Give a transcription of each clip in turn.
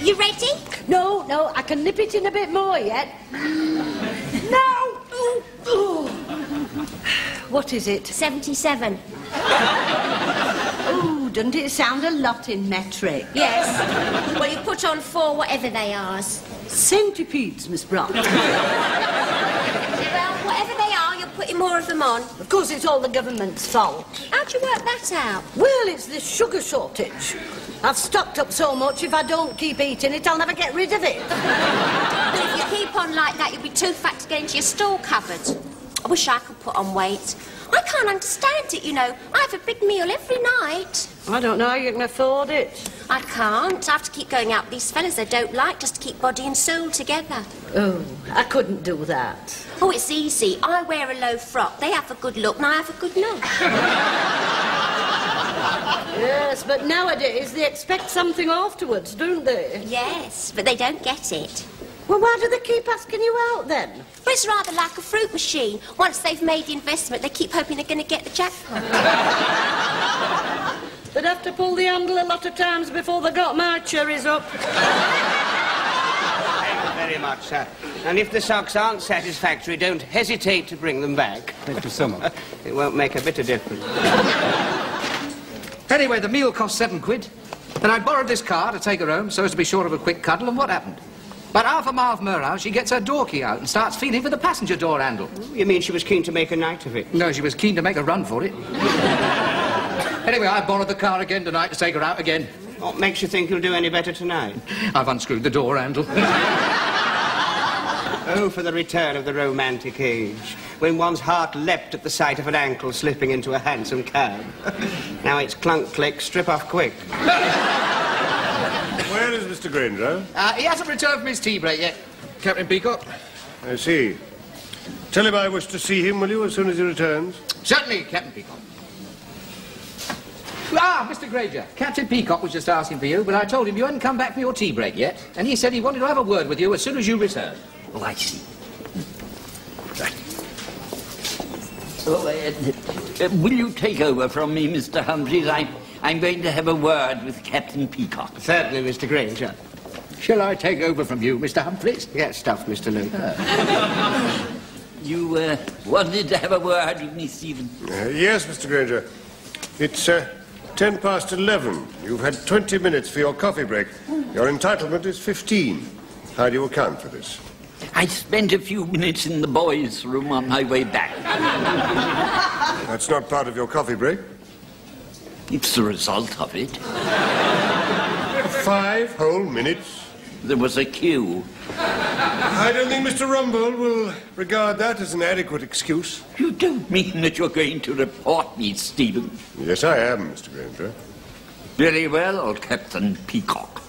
You ready? No, I can nip it in a bit more yet. No! Ooh. What is it? 77. Ooh, doesn't it sound a lot in metric? Yes. Well, you put on 4 whatever they are. Centipedes, Miss Brown. Well, whatever they are, you're putting more of them on. Of course, it's all the government's fault. How'd you work that out? Well, it's this sugar shortage. I've stocked up so much, if I don't keep eating it, I'll never get rid of it. But if you keep on like that, you'll be too fat to get into your store cupboard. I wish I could put on weight. I can't understand it, you know. I have a big meal every night. I don't know how you can afford it. I can't. I have to keep going out with these fellas I don't like just to keep body and soul together. Oh, I couldn't do that. Oh, it's easy. I wear a low frock. They have a good look and I have a good look. Yes, but nowadays they expect something afterwards, don't they? Yes, but they don't get it. Well, why do they keep asking you out, then? Well, it's rather like a fruit machine. Once they've made the investment, they keep hoping they're going to get the jackpot. They'd have to pull the handle a lot of times before they got my cherries up. Thank you very much, sir. And if the socks aren't satisfactory, don't hesitate to bring them back. Thank you so much. It won't make a bit of difference. Anyway, the meal cost £7. Then I borrowed this car to take her home so as to be sure of a quick cuddle, and what happened? About half a mile from her house, she gets her door key out and starts feeling for the passenger door handle. You mean she was keen to make a night of it? No, she was keen to make a run for it. Anyway, I borrowed the car again tonight to take her out again. What makes you think you'll do any better tonight? I've unscrewed the door handle. Oh, for the return of the romantic age, when one's heart leapt at the sight of an ankle slipping into a hansom cab. Now it's clunk, click, strip off quick. Where is Mr. Granger? He hasn't returned from his tea break yet, Captain Peacock. I see. Tell him I wish to see him, will you, as soon as he returns? Certainly, Captain Peacock. Ah, Mr. Granger, Captain Peacock was just asking for you, but I told him you hadn't come back for your tea break yet, and he said he wanted to have a word with you as soon as you returned. Oh, I see. Right. Oh, will you take over from me, Mr. Humphreys? I'm going to have a word with Captain Peacock. Certainly, Mr. Granger. Shall I take over from you, Mr. Humphreys? Get stuffed, Mr. Luke. You wanted to have a word with me, Stephen? Yes, Mr. Granger. It's 11:10. You've had 20 minutes for your coffee break. Your entitlement is 15. How do you account for this? I spent a few minutes in the boys' room on my way back. That's not part of your coffee break. It's the result of it. 5 whole minutes. There was a queue. I don't think Mr. Rumble will regard that as an adequate excuse. You don't mean that you're going to report me, Stephen? Yes, I am, Mr. Granger. Very well, Captain Peacock.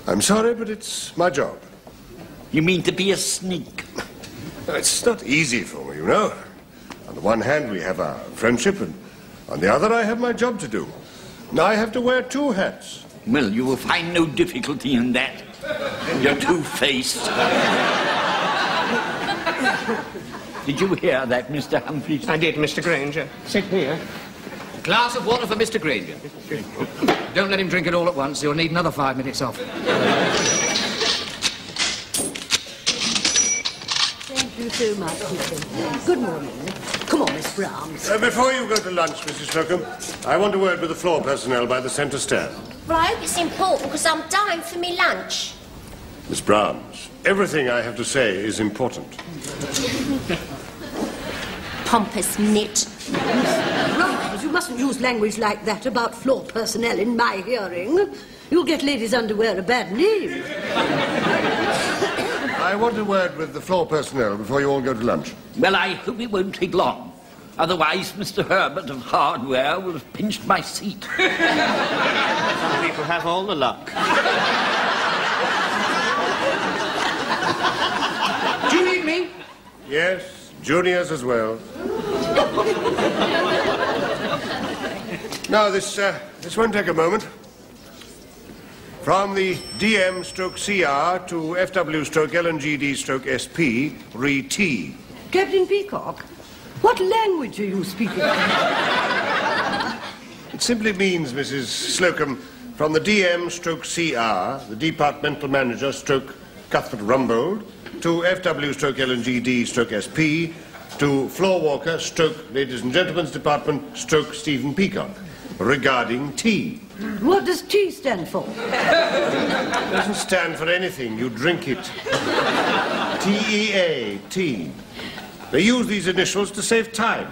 I'm sorry, but it's my job. You mean to be a sneak? It's not easy for me, you know. On the one hand, we have our friendship, and on the other, I have my job to do. Now I have to wear 2 hats. Well, you will find no difficulty in that. You're two-faced. Did you hear that, Mr. Humphreys? I did, Mr. Granger. Sit here. Glass of water for Mr. Granger. Don't let him drink it all at once. He'll need another 5 minutes off. Thank you so much, Ethan. Good morning. Come on, Miss Brahms. Before you go to lunch, Mrs. Slocum, I want a word with the floor personnel by the centre stand. Well, I hope it's important because I'm dying for me lunch. Miss Brahms, everything I have to say is important. Pompous nit. Brahms, you mustn't use language like that about floor personnel in my hearing. You'll get ladies' underwear a bad name. I want a word with the floor personnel before you all go to lunch. Well, I hope it won't take long. Otherwise, Mr. Herbert of Hardware will have pinched my seat. Some people have all the luck. Do you need me? Yes, juniors as well. Now, this won't take a moment. From the DM/CR to FW/LNGD/SP, re-T. Captain Peacock, what language are you speaking? It simply means, Mrs. Slocum, from the DM stroke CR, the departmental manager stroke Cuthbert Rumbold, to FW stroke LNGD stroke SP, to floor walker stroke ladies and gentlemen's department stroke Stephen Peacock, regarding tea. What does T stand for? It doesn't stand for anything. You drink it. TEA, tea. They use these initials to save time.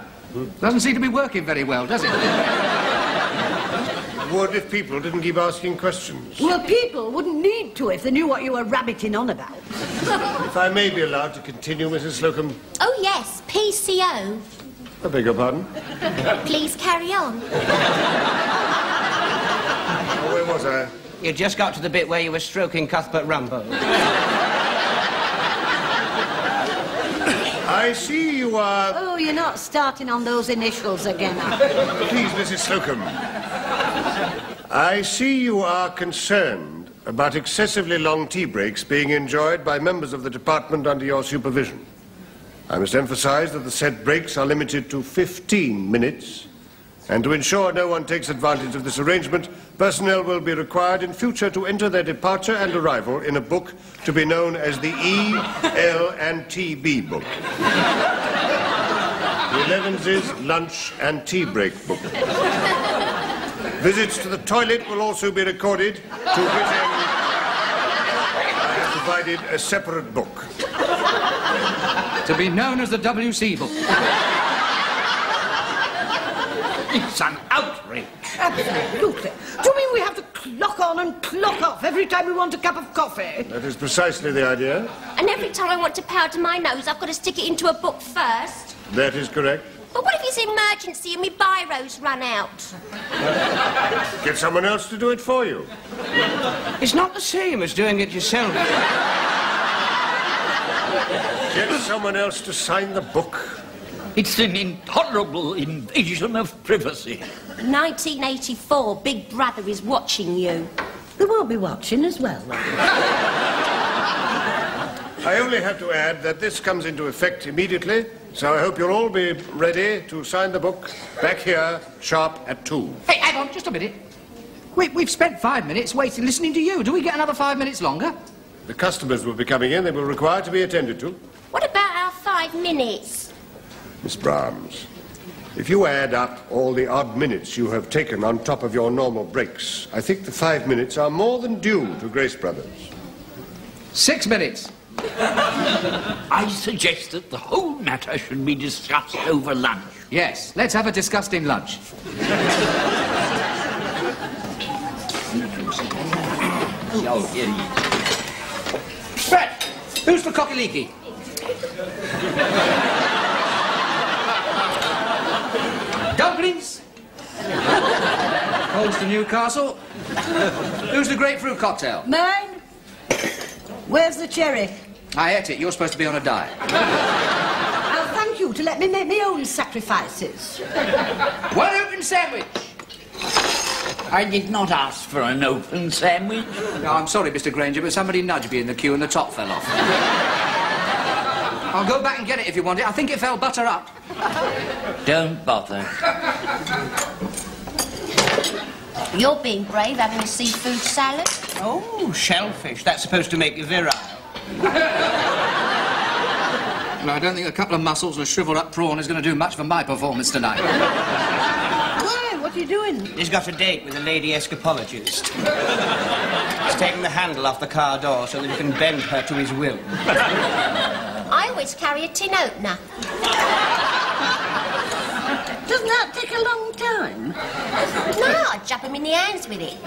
Doesn't seem to be working very well, does it? Would if people didn't keep asking questions. Well, people wouldn't need to if they knew what you were rabbiting on about. If I may be allowed to continue, Mrs. Slocum. Oh, yes, PCO. I beg your pardon? Please carry on. Oh, where was I? You just got to the bit where you were stroking Cuthbert Rumbold. I see you are... Oh, you're not starting on those initials again, are you? Please, Mrs. Slocum. I see you are concerned about excessively long tea breaks being enjoyed by members of the department under your supervision. I must emphasize that the said breaks are limited to 15 minutes, and to ensure no one takes advantage of this arrangement, personnel will be required in future to enter their departure and arrival in a book to be known as the E, L, and TB book. The 11th is lunch and tea break book. Visits to the toilet will also be recorded, to which end I have provided a separate book. To be known as the WC book. It's an outrage. Absolutely. Do you mean we have to clock on and clock off every time we want a cup of coffee? That is precisely the idea. And every time I want to powder my nose, I've got to stick it into a book first. That is correct. But what if it's an emergency and my biros run out? Get someone else to do it for you. It's not the same as doing it yourself. Get someone else to sign the book. It's an intolerable invasion of privacy. 1984, Big Brother is watching you. They won't be watching as well. I only have to add that this comes into effect immediately, so I hope you'll all be ready to sign the book back here, sharp at 2. Hey, hang on, just a minute. We've spent 5 minutes waiting, listening to you. Do we get another 5 minutes longer? The customers will be coming in. They will require to be attended to. What about our 5 minutes? Miss Brahms, if you add up all the odd minutes you have taken on top of your normal breaks, I think the 5 minutes are more than due to Grace Brothers. 6 minutes. I suggest that the whole matter should be discussed over lunch. Yes, let's have a disgusting lunch. Oh, here he is. Fred, who's for Cocky-Leaky? Dumplings? Holds to Newcastle? Who's the grapefruit cocktail? Mine? Where's the cherry? I ate it. You're supposed to be on a diet. I'll thank you to let me make my own sacrifices. One open sandwich. I did not ask for an open sandwich. No, I'm sorry, Mr. Granger, but somebody nudged me in the queue and the top fell off. I'll go back and get it if you want it. I think it fell butter up. Don't bother. You're being brave, having a seafood salad. Oh, shellfish. That's supposed to make you virile. No, I don't think a couple of mussels and a shriveled-up prawn is going to do much for my performance tonight. Why? What are you doing? He's got a date with a lady escapologist. He's taken the handle off the car door so that he can bend her to his will. I always carry a tin opener. Doesn't that take a long time? No, I jab him in the hands with it.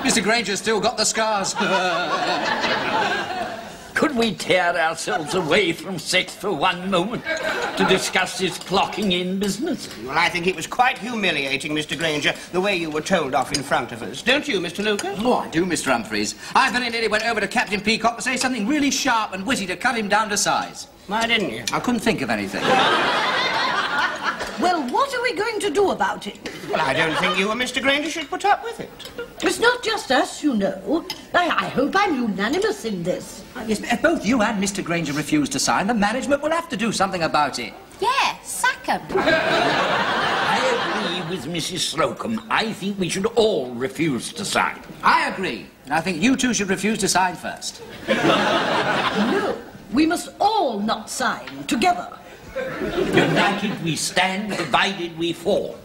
Mr. Granger's still got the scars. Could we tear ourselves away from sex for one moment to discuss this clocking in business? Well, I think it was quite humiliating, Mr. Granger, the way you were told off in front of us. Don't you, Mr. Lucas? Oh, I do, Mr. Humphreys. I very nearly went over to Captain Peacock to say something really sharp and witty to cut him down to size. Why didn't you? I couldn't think of anything. Well, what are we going to do about it? Well, I don't think you and Mr. Granger should put up with it. It's not just us, you know. I hope I'm unanimous in this. Yes, if both you and Mr. Granger refuse to sign, the management will have to do something about it. Yeah, sack him. I agree with Mrs. Slocum. I think we should all refuse to sign. I agree. And I think you two should refuse to sign first. No, we must all not sign together. United we stand, divided we fall.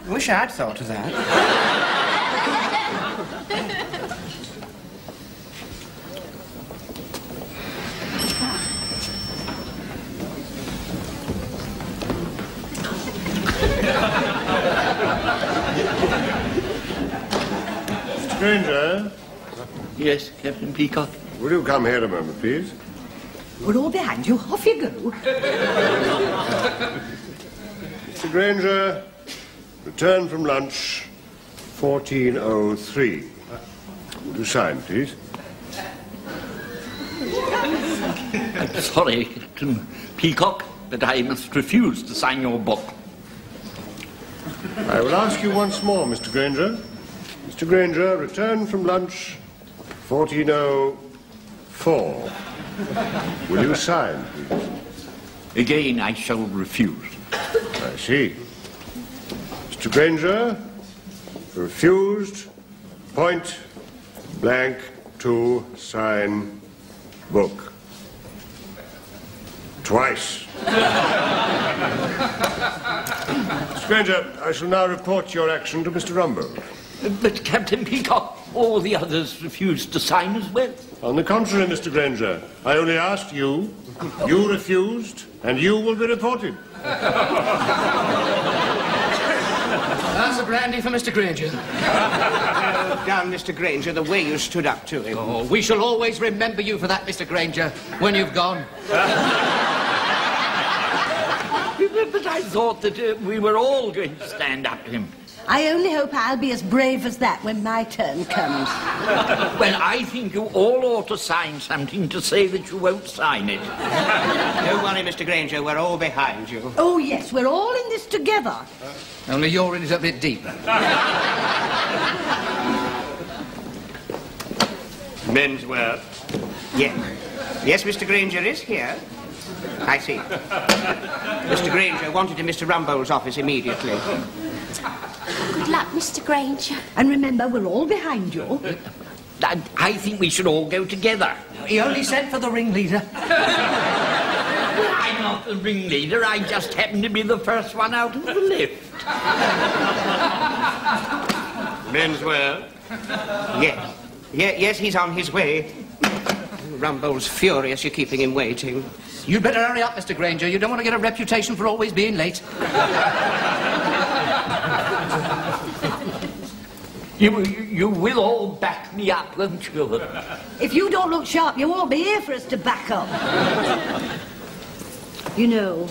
Wish I'd thought of that. Mr. Granger, Yes, Captain Peacock. will you come here a moment, please? We're all behind you. Off you go. Mr. Granger, return from lunch, 1403. Would you sign, please? I'm sorry, Captain Peacock, but I must refuse to sign your book. I will ask you once more, Mr. Granger. Mr. Granger, return from lunch, 1404. Will you sign, please? Again, I shall refuse. I see. Mr. Granger, refused, point blank to sign book. Twice. Mr. Granger, I shall now report your action to Mr. Rumbold. But, Captain Peacock, all the others refused to sign as well. On the contrary, Mr. Granger, I only asked you, you refused, and you will be reported. That's a brandy for Mr. Granger. Down, Mr. Granger, the way you stood up to him. Oh, we shall always remember you for that, Mr. Granger, when you've gone. But I thought that we were all going to stand up to him. I only hope I'll be as brave as that when my turn comes. Well, I think you all ought to sign something to say that you won't sign it. Don't worry, Mr. Granger, we're all behind you. Oh, yes, we're all in this together. Only you're in it a bit deeper. Menswear. Yes. Yes, Mr. Granger is here. I see. Mr. Granger wanted in Mr. Rumbold's office immediately. Good luck, Mr. Granger. And remember, we're all behind you. I think we should all go together. He only sent for the ringleader. I'm not the ringleader, I just happen to be the first one out of the lift. Menswear. Yes. Yes, he's on his way. Rumbold's furious you're keeping him waiting. You'd better hurry up, Mr. Granger. You don't want to get a reputation for always being late. You will all back me up, won't you? If you don't look sharp, you won't be here for us to back up. You know,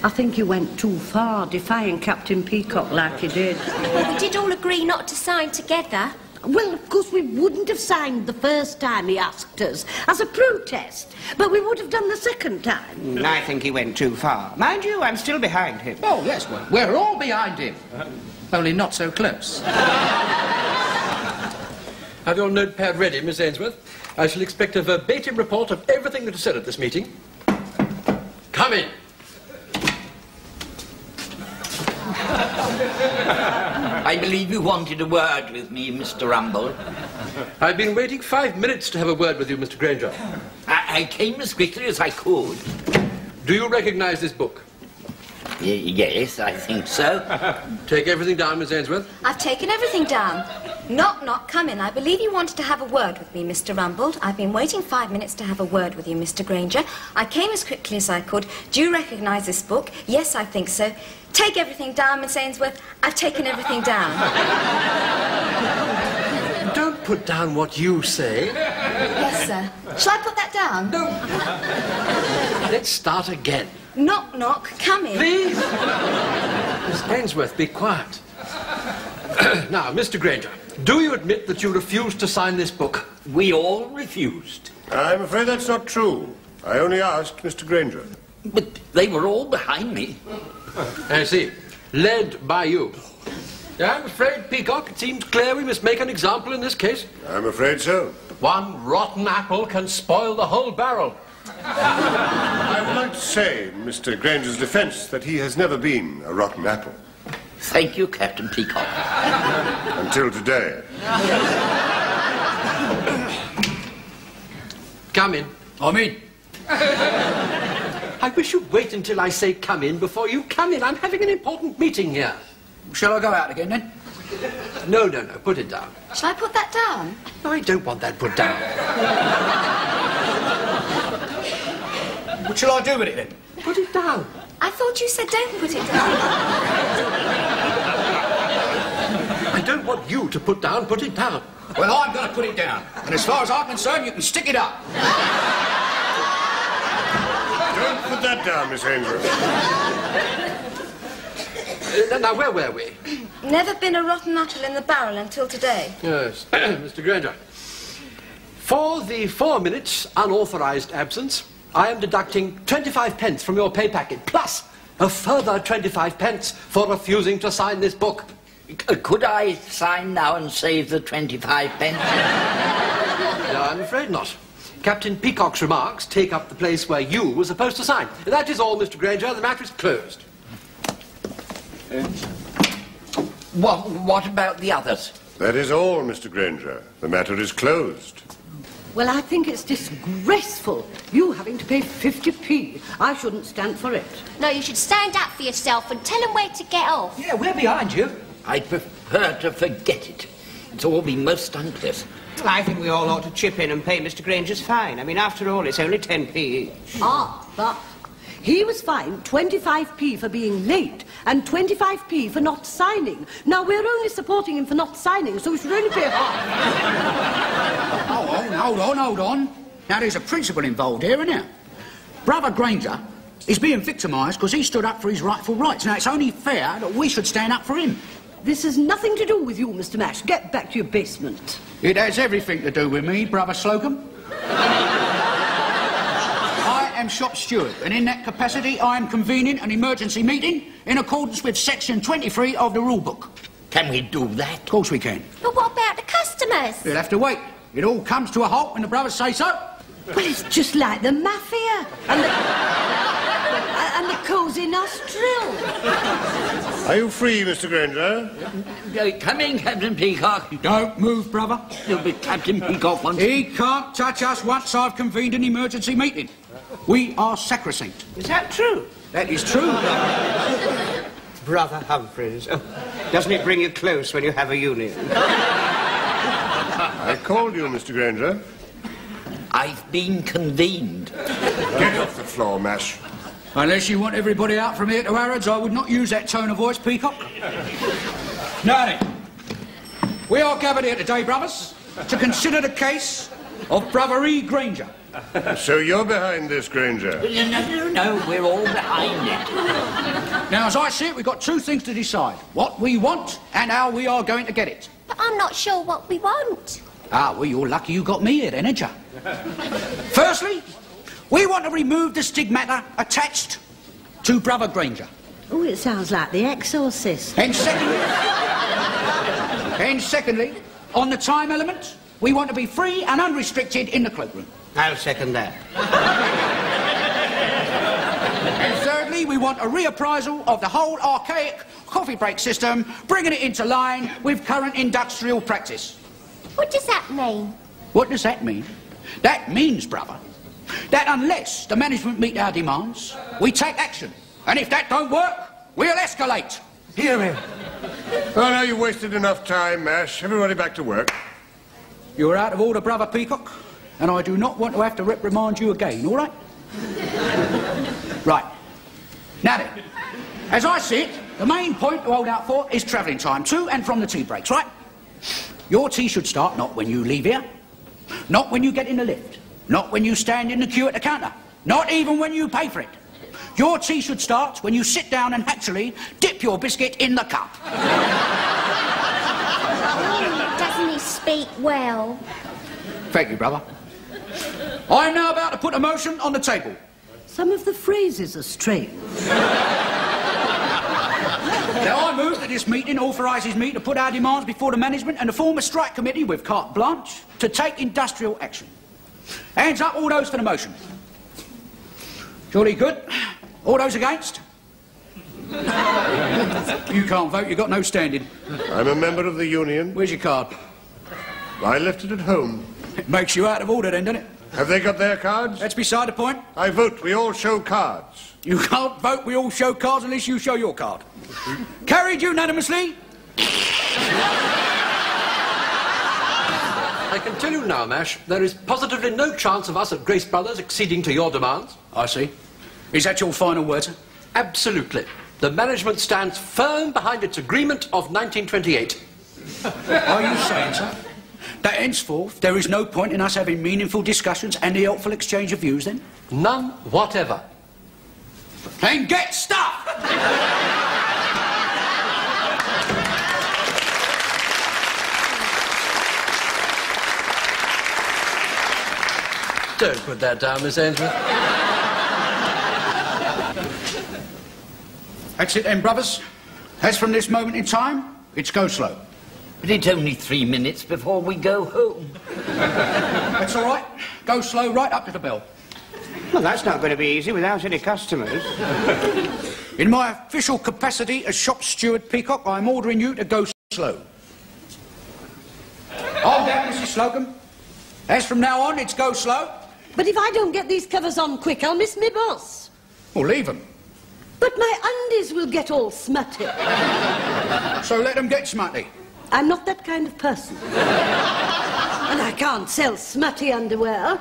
I think you went too far defying Captain Peacock like you did. Well, we did all agree not to sign together. Well, of course, we wouldn't have signed the first time he asked us as a protest, but we would have done the second time. I think he went too far. Mind you, I'm still behind him. Oh, yes, we're all behind him. Only not so close. Have your notepad ready, Miss Ainsworth. I shall expect a verbatim report of everything that is said at this meeting. Come in. I believe you wanted a word with me, Mr. Rumbold. I've been waiting 5 minutes to have a word with you, Mr. Granger. I came as quickly as I could. Do you recognize this book? Yes, I think so. Take everything down, Miss Ainsworth. I've taken everything down. Knock, knock, come in. I believe you wanted to have a word with me, Mr. Rumbold. I've been waiting 5 minutes to have a word with you, Mr. Granger. I came as quickly as I could. Do you recognise this book? Yes, I think so. Take everything down, Miss Ainsworth. I've taken everything down. Don't put down what you say. Yes, sir. Shall I put that down? No. Let's start again. Knock, knock, come in. Please. Miss Ainsworth, be quiet. Now, Mr. Granger, do you admit that you refused to sign this book? We all refused. I'm afraid that's not true. I only asked Mr. Granger. But they were all behind me. I see. Led by you. I'm afraid, Peacock, it seems clear we must make an example in this case. I'm afraid so. One rotten apple can spoil the whole barrel. I would like to say, in Mr. Granger's defence, that he has never been a rotten apple. Thank you, Captain Peacock. Until today. Come in. I'm in. I wish you'd wait until I say come in before you come in. I'm having an important meeting here. Shall I go out again, then? No, no, no. Put it down. Shall I put that down? No, I don't want that put down. What shall I do with it, then? Put it down. I thought you said don't put it down. I don't want you to put it down. Well, I'm going to put it down. And as far as I'm concerned, you can stick it up. Don't put that down, Miss Ainsworth. Now, where were we? Never been a rotten apple in the barrel until today. Yes, Mr. Granger. For the 4 minutes unauthorised absence, I am deducting 25 pence from your pay packet, plus a further 25 pence for refusing to sign this book. Could I sign now and save the 25 pence? No, I'm afraid not. Captain Peacock's remarks take up the place where you were supposed to sign. That is all, Mr. Granger. The matter is closed. What about the others? That is all, Mr. Granger. The matter is closed. Well, I think it's disgraceful, you having to pay 50p. I shouldn't stand for it. No, you should stand up for yourself and tell them where to get off. Yeah, we're behind you. I'd prefer to forget it. It's all been most unpleasant. I think we all ought to chip in and pay Mr. Granger's fine. I mean, after all, it's only 10p each. Ah, but he was fined 25p for being late and 25p for not signing. Now, we're only supporting him for not signing, so we should only pay half. Hold on. Now, there's a principle involved here, isn't there? Brother Granger is being victimised because he stood up for his rightful rights. Now, it's only fair that we should stand up for him. This has nothing to do with you, Mr. Mash. Get back to your basement. It has everything to do with me, Brother Slocum. I am shop steward, and in that capacity I am convening an emergency meeting in accordance with section 23 of the rule book. Can we do that? Of course we can. But what about the customers? You'll have to wait. It all comes to a halt when the brothers say so. Well, it's just like the mafia and the Cosy Nostril. Are you free, Mr. Granger? Come in, Captain Peacock. Don't move, brother. You'll be Captain Peacock once. He can't touch us once I've convened an emergency meeting. We are sacrosanct. Is that true? That is true. Brother Humphreys. Oh, doesn't it bring you close when you have a union? I called you, Mr. Granger. I've been convened. Get off the floor, Mash. Unless you want everybody out from here to Harrods, I would not use that tone of voice, Peacock. Now then, we are gathered here today, brothers, to consider the case of Brother E. Granger. So you're behind this, Granger? No, we're all behind it. Now, as I see it, we've got two things to decide. What we want and how we are going to get it. But I'm not sure what we want. Ah, well, you're lucky you got me here then, ain't you? Firstly, we want to remove the stigmata attached to Brother Granger. Oh, it sounds like The Exorcist. And secondly, on the time element, we want to be free and unrestricted in the cloakroom. I'll second that. And thirdly, we want a reappraisal of the whole archaic coffee break system, bringing it into line with current industrial practice. What does that mean? What does that mean? That means, brother, that unless the management meet our demands, we take action. And if that don't work, we'll escalate. Hear him. Oh, now you've wasted enough time, Mash. Everybody back to work. You're out of order, Brother Peacock, and I do not want to have to reprimand you again, all right? Right. Now then, as I see it, the main point to hold out for is travelling time to and from the tea breaks, right? Your tea should start not when you leave here, not when you get in the lift, not when you stand in the queue at the counter, not even when you pay for it. Your tea should start when you sit down and actually dip your biscuit in the cup. Doesn't he speak well? Thank you, brother. I'm now about to put a motion on the table. Some of the phrases are strange. Now, I move that this meeting authorises me to put our demands before the management and to form a strike committee with carte blanche to take industrial action. Hands up, all those for the motion. Surely good. All those against? You can't vote, you've got no standing. I'm a member of the union. Where's your card? I left it at home. It makes you out of order then, doesn't it? Have they got their cards? That's beside the point. I vote. We all show cards. You can't vote, we all show cards unless you show your card. Carried unanimously. I can tell you now, Mash, there is positively no chance of us at Grace Brothers acceding to your demands. I see. Is that your final word, sir? Absolutely. The management stands firm behind its agreement of 1928. Are you saying, sir, that henceforth there is no point in us having meaningful discussions and the helpful exchange of views, then? None whatever. Then get stuff! Don't put that down, Miss Ainsworth. That's it then, brothers. As from this moment in time, it's go slow. But it's only 3 minutes before we go home. That's all right. Go slow right up to the bell. Well, that's not going to be easy without any customers. In my official capacity as shop steward, Peacock, I'm ordering you to go slow. Hold down, Mrs. Slocum. As from now on, it's go slow. But if I don't get these covers on quick, I'll miss me boss. Well, leave them. But my undies will get all smutty. So let them get smutty. I'm not that kind of person. And I can't sell smutty underwear.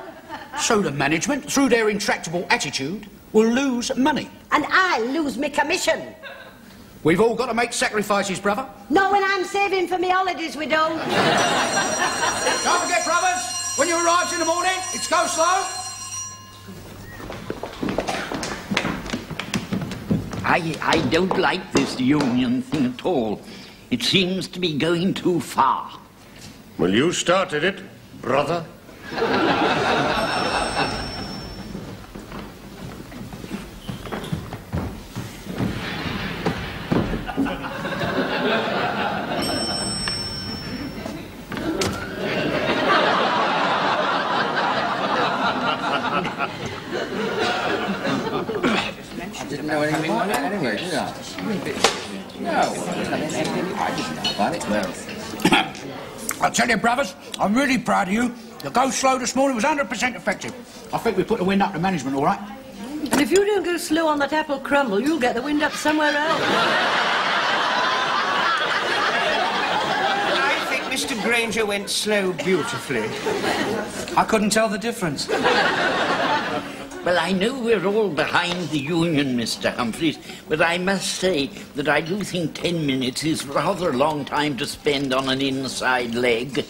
So the management, through their intractable attitude, will lose money. And I'll lose my commission. We've all got to make sacrifices, brother. No, when I'm saving for my holidays, we don't. Don't forget, brothers, when you arrive in the morning, it's go slow. I don't like this union thing at all. It seems to be going too far. Well, you started it, brother. I didn't know anything about it anyway, did I? No, I didn't know about it. Well, I tell you, brothers, I'm really proud of you. The go slow this morning was 100% effective. I think we put the wind up to management, all right? And if you don't go slow on that apple crumble, you'll get the wind up somewhere else. I think Mr. Granger went slow beautifully. I couldn't tell the difference. Well, I know we're all behind the union, Mr. Humphreys, but I must say that I do think 10 minutes is rather a long time to spend on an inside leg.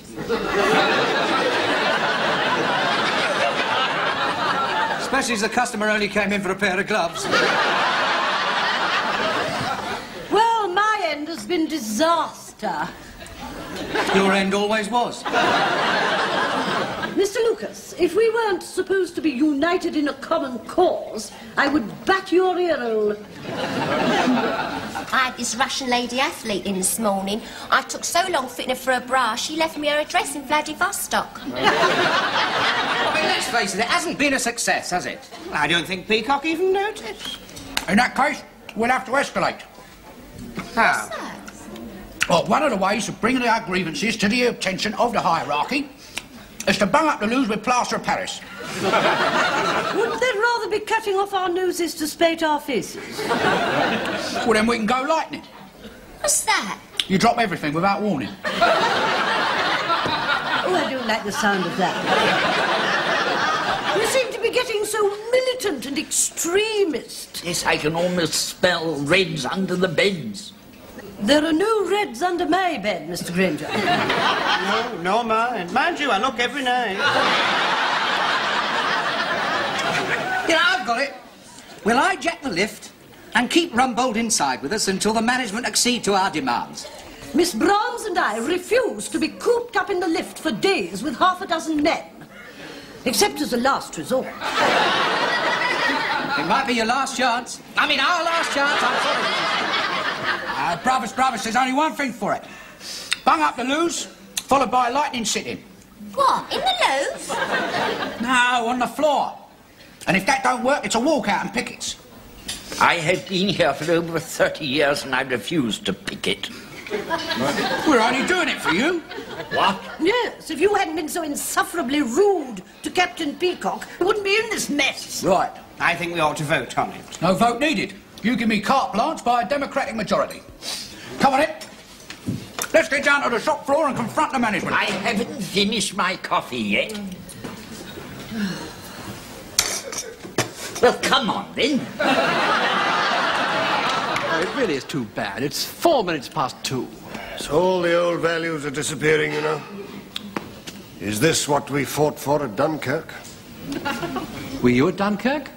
Especially as the customer only came in for a pair of gloves. Well, my end has been disaster. Your end always was. Mr. Lucas, if we weren't supposed to be united in a common cause, I would bat your ear hole. I had this Russian lady athlete in this morning. I took so long fitting her for a bra, she left me her address in Vladivostok. I mean, let's face it hasn't been a success, has it? I don't think Peacock even noticed. In that case, we'll have to escalate. How? Well, one of the ways of bringing our grievances to the attention of the hierarchy is to bung up the news with plaster of Paris. Wouldn't they rather be cutting off our noses to spate our faces? Well, then we can go lightning. What's that? You drop everything without warning. Oh, I don't like the sound of that. You seem to be getting so militant and extremist. Yes, I can almost smell reds under the beds. There are no reds under my bed, Mr. Granger. No, mind. Mind you, I look every night. Yeah, I've got it. We'll hijack the lift and keep Rumbold inside with us until the management accede to our demands. Miss Brahms and I refuse to be cooped up in the lift for days with half a dozen men. Except as a last resort. It might be your last chance. I mean, our last chance, I'm sorry. Brothers, there's only one thing for it. Bung up the loose, followed by a lightning sit-in. What, in the loaf? No, on the floor. And if that don't work, it's a walkout and pickets. I have been here for over 30 years and I refuse to pick it. We're only doing it for you. What? Yes, if you hadn't been so insufferably rude to Captain Peacock, we wouldn't be in this mess. Right. I think we ought to vote on it. No vote needed. You give me carte blanche by a democratic majority. Come on in. Let's get down to the shop floor and confront the management. I haven't finished my coffee yet. Well, come on, then. Oh, it really is too bad. It's 4 minutes past 2. So all the old values are disappearing, you know. Is this what we fought for at Dunkirk? Were you at Dunkirk?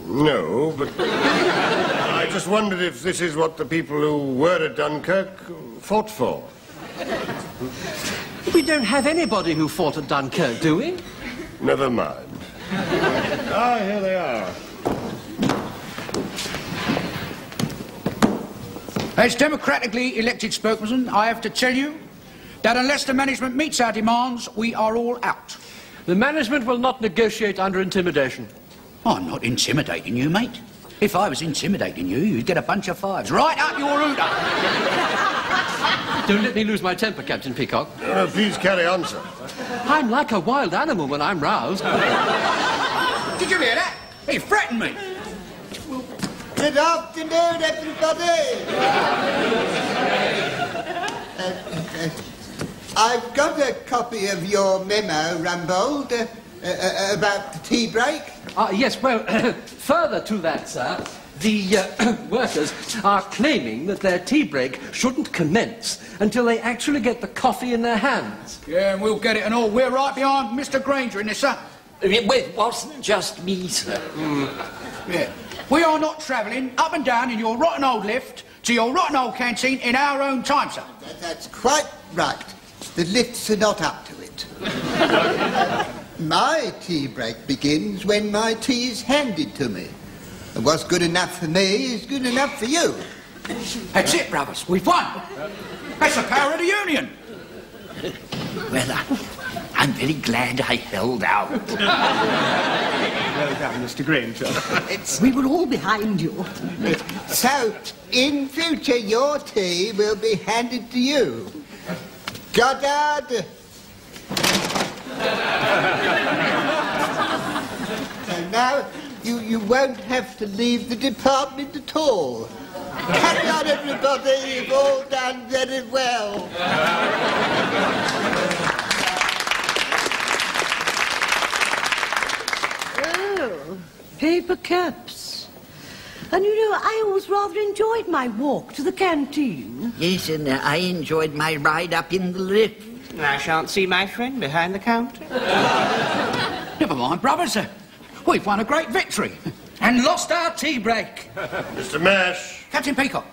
No, but I just wondered if this is what the people who were at Dunkirk fought for. We don't have anybody who fought at Dunkirk, do we? Never mind. Ah, here they are. As democratically elected spokesman, I have to tell you that unless the management meets our demands, we are all out. The management will not negotiate under intimidation. I'm not intimidating you, mate. If I was intimidating you, you'd get a bunch of fives right up your hooter. Don't let me lose my temper, Captain Peacock. Please carry on, sir. I'm like a wild animal when I'm roused. Did you hear that? He threatened me. Good afternoon, everybody. I've got a copy of your memo, Rumbold, about the tea break. Yes, well, further to that, sir, the workers are claiming that their tea break shouldn't commence until they actually get the coffee in their hands. Yeah, and we'll get it and all. We're right behind Mr. Granger in this, sir. It wasn't just me, sir. Yeah. We are not travelling up and down in your rotten old lift to your rotten old canteen in our own time, sir. That's quite right. The lifts are not up to it. My tea break begins when my tea is handed to me. And what's good enough for me is good enough for you. That's it, brothers. We've won. That's the power of the union. Well, I'm very glad I held out. Well done, Mr. Granger. We were all behind you. So, in future, your tea will be handed to you. Goddard! So now, you won't have to leave the department at all. Carry on, everybody. You've all done very well. Oh, paper cups. And you know, I always rather enjoyed my walk to the canteen. Yes, and I enjoyed my ride up in the lift. I shan't see my friend behind the counter. Never mind, brothers. We've won a great victory and lost our tea break. Mr. Mash. Captain Peacock.